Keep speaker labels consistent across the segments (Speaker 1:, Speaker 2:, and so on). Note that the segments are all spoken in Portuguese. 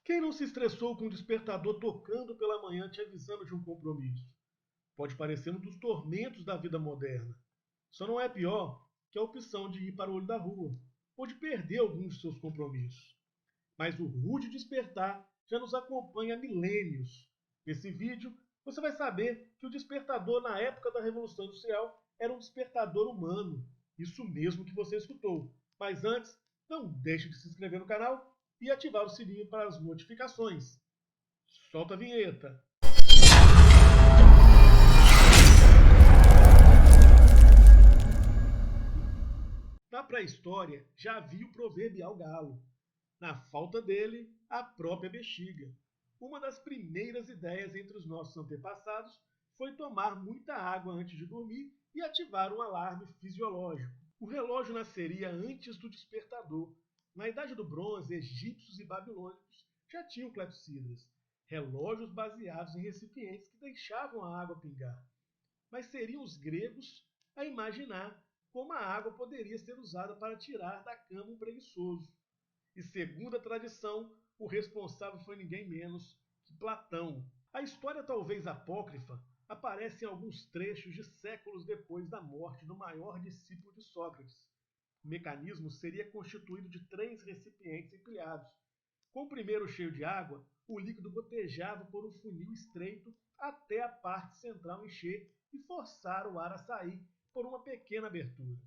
Speaker 1: Quem não se estressou com o despertador tocando pela manhã te avisando de um compromisso? Pode parecer um dos tormentos da vida moderna. Só não é pior que a opção de ir para o olho da rua, ou de perder alguns de seus compromissos. Mas o rude despertar já nos acompanha há milênios. Nesse vídeo, você vai saber que o despertador na época da Revolução Industrial era um despertador humano. Isso mesmo que você escutou. Mas antes, não deixe de se inscrever no canal e ativar o sininho para as notificações. Solta a vinheta! Na pré-história já havia o proverbial galo. Na falta dele, a própria bexiga. Uma das primeiras ideias entre os nossos antepassados foi tomar muita água antes de dormir e ativar um alarme fisiológico. O relógio nasceria antes do despertador. Na Idade do Bronze, egípcios e babilônicos já tinham clepsidras, relógios baseados em recipientes que deixavam a água pingar. Mas seriam os gregos a imaginar como a água poderia ser usada para tirar da cama um preguiçoso. E segundo a tradição, o responsável foi ninguém menos que Platão. A história, talvez apócrifa, aparece em alguns trechos de séculos depois da morte do maior discípulo de Sócrates. O mecanismo seria constituído de 3 recipientes empilhados. Com o primeiro cheio de água, o líquido gotejava por um funil estreito até a parte central encher e forçar o ar a sair por uma pequena abertura.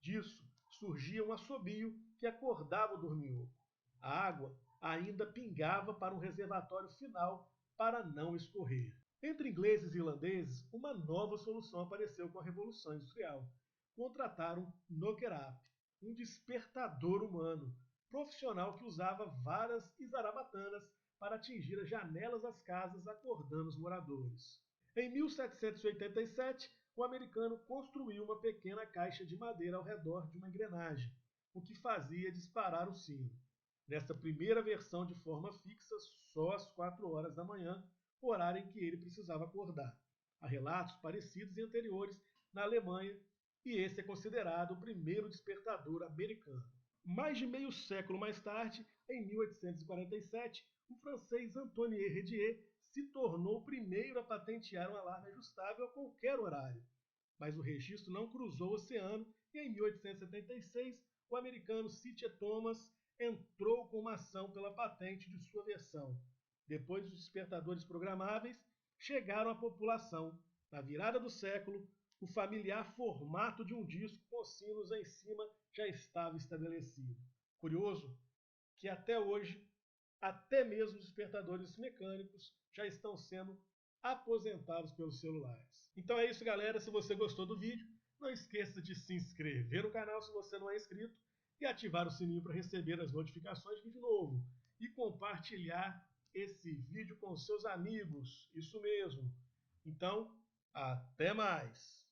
Speaker 1: Disso surgia um assobio que acordava o dorminhoco. A água ainda pingava para um reservatório final para não escorrer. Entre ingleses e irlandeses, uma nova solução apareceu com a Revolução Industrial. Contrataram um knocker-up, um despertador humano, profissional que usava varas e zarabatanas para atingir as janelas das casas, acordando os moradores. Em 1787, o americano construiu uma pequena caixa de madeira ao redor de uma engrenagem, o que fazia disparar o sino. Nesta primeira versão de forma fixa, só às 4 horas da manhã, horário em que ele precisava acordar. Há relatos parecidos e anteriores na Alemanha, e esse é considerado o primeiro despertador americano. Mais de meio século mais tarde, em 1847, o francês Antoine Redier se tornou o primeiro a patentear um alarme ajustável a qualquer horário. Mas o registro não cruzou o oceano e em 1876 o americano C.T. Thomas entrou com uma ação pela patente de sua versão. Depois os despertadores programáveis chegaram à população. Na virada do século, o familiar formato de um disco com sinos em cima já estava estabelecido. Curioso que até hoje, até mesmo os despertadores mecânicos já estão sendo aposentados pelos celulares. Então é isso, galera. Se você gostou do vídeo, não esqueça de se inscrever no canal se você não é inscrito e ativar o sininho para receber as notificações de vídeo novo e compartilhar esse vídeo com seus amigos. Isso mesmo. Então, até mais!